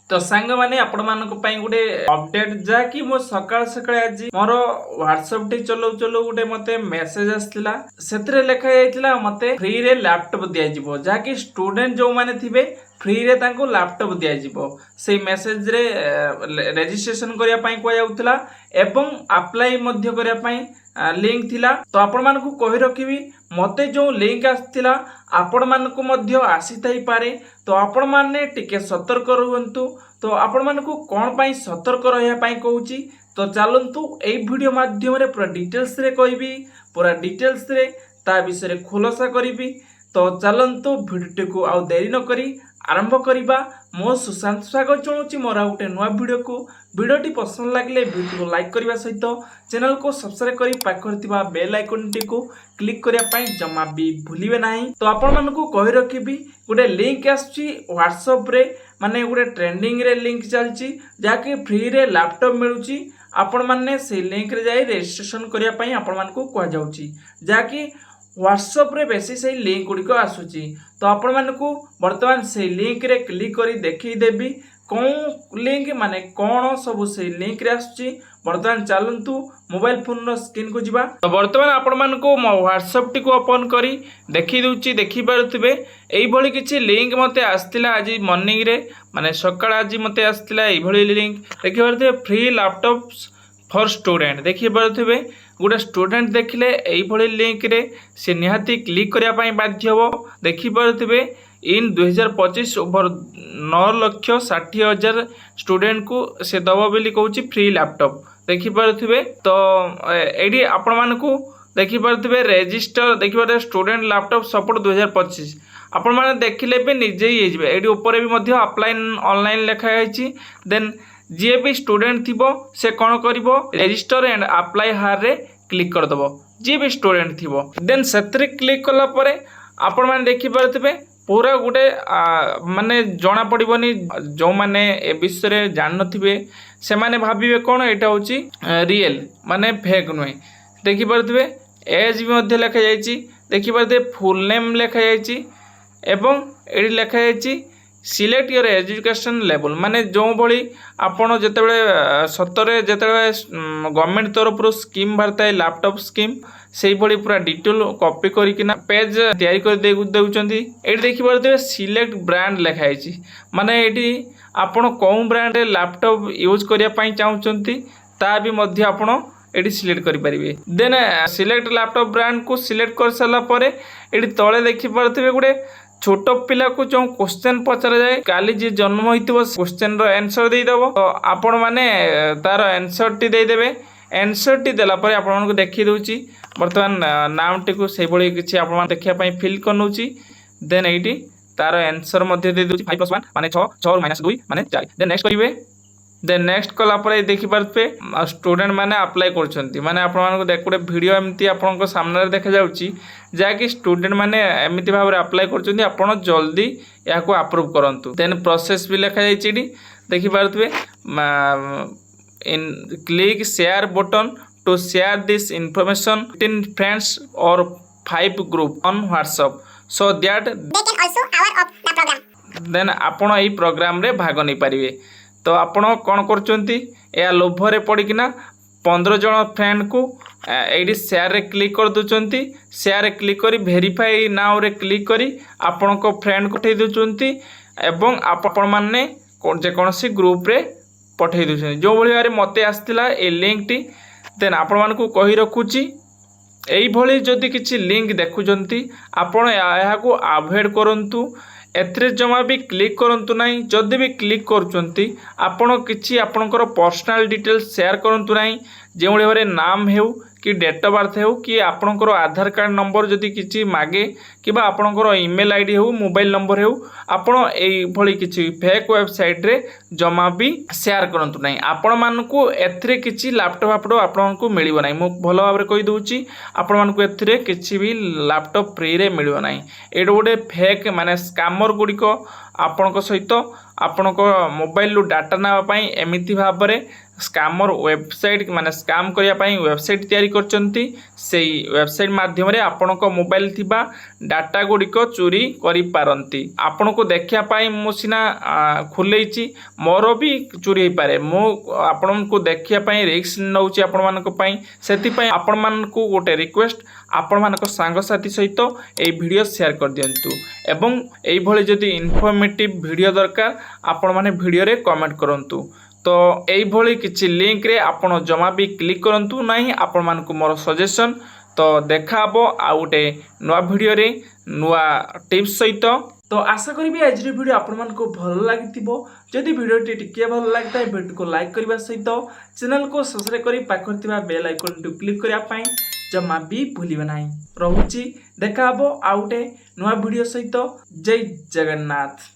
तो सांग माने आपण मानक पई गुटे अपडेट जा कि मो सकाळ सकाळ आज मोर WhatsApp टी चलो चलो गुटे मते मेसेज आस्तिला सेतरे लेखा जायतिला मते फ्री रे लैपटॉप दिया जिवो जा कि स्टूडेंट जो माने थिबे फ्री रे तांको लैपटॉप दिया जिवो से मेसेज रे रजिस्ट्रेशन करिया पई को जाउतला एवं अप्लाई मध्य करिया पई लिंक थिला। तो आपण मानकु कहि रखिबी मते जो लिंक आस्तिला आपण मानकु मध्य आसी थाई पारे। तो आपण माने टिके सतर्क रहंतु। तो आपण मानकु कोन पई सतर्क रहया पई कहूची तो चलंतु एई वीडियो माध्यम रे पूरा डिटेल्स रे कहबी पूरा डिटेल्स रे ता विषय रे खुलासा करिबी। तो चलंतु वीडियो को आउ देरी न करी आरंभ करिबा। मो सुशांत स्वागत जणाउची मोरा गुटे नुवा वीडियो को। वीडियोटी पसंद लागले वीडियो को लाइक करबा सहित चैनल को सब्सक्राइब करी पाखर थिबा बेल आइकन टी को क्लिक करिया पई जमा भी भूलिबे नाही। तो आपण मानकु कहि रखिबी गुटे लिंक आछि WhatsApp रे माने गुटे ट्रेंडिंग रे लिंक चलची जाके फ्री रे लैपटॉप मिलुची। आपण माने से लिंक रे जाई रजिस्ट्रेशन करिया पई आपण मानकु कह जाउची जाके WhatsApp रे बेसी से लिंक गुड़िक आसूची। तो आपण मानकु वर्तमान से लिंक रे क्लिक करी देखि देबी कौन लिंक माने कौन सब से लिंक रे आसूची। वर्तमान चलंतु मोबाइल फोन रो स्क्रीन को जिबा। तो वर्तमान आपण मानकु WhatsApp टी को ओपन करी देखि दउची देखि पारुथिबे एई भली किछि लिंक मते आस्तिला आज मॉर्निंग रे माने सकाळ आज मते आस्तिला एई भली लिंक देखि पारुथिबे फ्री लैपटॉप्स फॉर स्टूडेंट देखि पारुथिबे गोटे स्टूडेंट देखिले एई भली लिंक रे से निहाती क्लिक करिया पई बाध्य हो। देखि पारुथिबे इन 2025 ओवर 9,60,000 स्टूडेंट को से दबो बोली कहूची फ्री लैपटॉप देखि पारुथिबे। तो एडी आपण मानकु देखि पारुथिबे रजिस्टर देखि पारुथिबे स्टूडेंट लैपटॉप सपोर्ट 2025 आपण माने देखिले भी निजे ही जेबे एडी ऊपर भी मध्य अप्लाई ऑनलाइन लिखा जायछि। देन जे भी स्टूडेंट थिबो से कोन करिवो रजिस्टर एंड अप्लाई हार रे क्लिक कर दबो जे भी स्टूडेंट थिबो। देन सेतरे क्लिक कला परे आपण माने देखि पारथिबे पूरा गुटे माने जणा पड़िबोनी जो माने ए विषय रे जान नथिबे से माने भाबिबे कोन एटा होची रियल माने फेक नुय। देखि पारथिबे एज भी मध्य लिखा जायछि देखि पारथिबे फुल नेम लिखा जायछि एवं एडी लिखा जायछि सिलेक्ट योर एजुकेशन लेवल माने जो भली आपण जेतेबेले सतरे जेतेबेले गवर्नमेंट तरफ रो स्कीम भारताय लैपटॉप स्कीम सेही भली पूरा डिटेल कॉपी करी किना पेज तयारी कर देउचंदी। एठी देखि पारथिबे सिलेक्ट ब्रांड लिखा आइछि माने एठी आपण कोन ब्रांड रे लैपटॉप यूज करिया पई चाहुचंती ता भी मध्य आपण एठी सिलेक्ट करि परिबे। देन सिलेक्ट लैपटॉप ब्रांड को सिलेक्ट कर साला परे एठी तळे देखि पारथिबे गुडे छोट पिला को जो क्वेश्चन पचरा जाए काली जी जन्म होइतिबो क्वेश्चन रो आंसर दे दबो। तो आपण माने तार आंसर टी दे देबे आंसर टी देला परे आपण को देखि दउची वर्तमान नाम टी को सेही बळी किछि आपण मान देखिया पई फिल करनउची। देन एठी तार आंसर मध्ये दे दउची 5 + 1 माने 6 6 - 2 माने 4। देन नेक्स्ट करिवे। देन नेक्स्ट कला परे देखि पारथे स्टूडेंट माने अप्लाई करछंती माने आपण मान को देखुडे वीडियो एमती आपण को सामने रे देखा जाउची जा कि स्टूडेंट माने एमिति भाबरे अप्लाई करछंती आपण जल्दी या को अप्रूव करंतु। देन प्रोसेस भी लिखा जाय छिडी देखि पारथबे in click share button to share this information in friends और 5 group on WhatsApp so that they can also aware of the programme. Then आपण एई प्रोग्राम रे भाग नै परिबे। तो आपण कोन करचंती या लोभरे पड़िकिना 15 जन फ्रेंड को एडी शेयर रे क्लिक कर दुचंती। शेयर रे क्लिक करी वेरीफाई नाउ रे क्लिक करी आपण को फ्रेंड को ठेई दुचंती एवं आपण माने जे कोनसी ग्रुप रे पठेई दुचंती जो भली बारे मते आस्तिला ए लिंक टी। देन आपण मान को कहि रखुची एई भली जदी किछि लिंक देखुचंती आपण एहा को अवॉइड करंतु एथरे जमा भी क्लिक करंतु नाही। जदि भी क्लिक करचंती आपण किछि आपनकर पर्सनल डिटेल्स शेयर करंतु नाही जे भली बारे नाम हेउ कि डेट ऑफ बर्थ हेउ कि आपनकर आधार कार्ड नंबर जदि किछि मागे किबा आपनकर ईमेल आईडी हेउ मोबाइल नंबर हेउ आपण एई भली किछि फेक वेबसाइट रे जमा भी शेयर करंतु नाही। आपण मानकु एथरे किछि लैपटॉप आपडो आपनकु मिलिबो नाही। मो भलो भाबरे कहि दउची आपण मानकु एथरे किछि भी लैपटॉप फ्री रे मिलिबो नाही। एडो गोटे फेक माने स्कैमर गुडिको आपनक सहित आपनक मोबाइल लो डाटा नावा पई एमिति भाबरे स्कैमर वेबसाइट माने स्कैम करिया पई वेबसाइट तयारी करचंती। सेही वेबसाइट माध्यम रे आपनक मोबाइल थिबा डाटा गुड़िक चोरी करिपारंती। आपनको देखिया पाई मु सिना खुलेइची मोर भी चोरी हो पारे मु आपनको देखिया पाई रिस्क नउची आपण मानको पाई सेति पाई आपण मानको गोटे रिक्वेस्ट आपण मानको सांगसाथी सहित एई वीडियो शेयर कर दियंतु एवं एई भली जदि इन्फॉर्मेटिव वीडियो दरकार आपण माने वीडियो रे कमेंट करंतु। तो एई भली किछि लिंक रे आपण जमा भी क्लिक करंतु नाही आपण मानको मोर सजेशन। तो देखा हबो आ गोटे नुआ वीडियो रे नुआ टिप्स सहित। तो आशा करी आज वीडियो आपण मानको भल लागिथिबो। जदि वीडियो टिके भल लागता है वीडियो को लाइक करबा सहित चैनल को सब्सक्राइब करी पाखर थिबा बेल आइकन टू क्लिक करिया पाई जमा भी भूलिबे नाही। रहुची देखा हबो आ गोटे नुआ वीडियो सहित। जय जगन्नाथ।